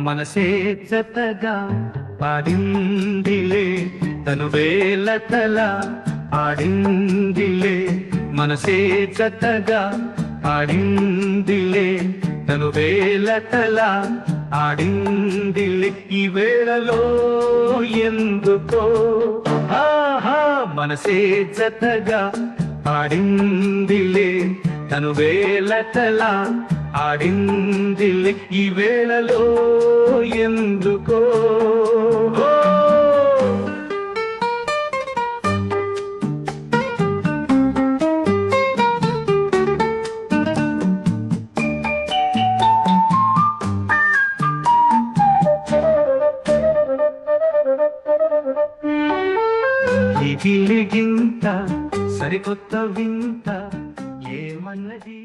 మనసే జతగా పాడిందిలే తను వేలతల ఆడిందిలే మనసే జతగా ఆడిందిలే తను వేలతల ఆడిందిలే ఈ వేళలో ఎందుకో ఆహా మనసే జతగా ఆడిందిలే తను వేలతల ఆడిందిలే ఈ వేళలో ఎందుకో ఈ గిలిగింత సరికొత్త వింత ఏమన్నది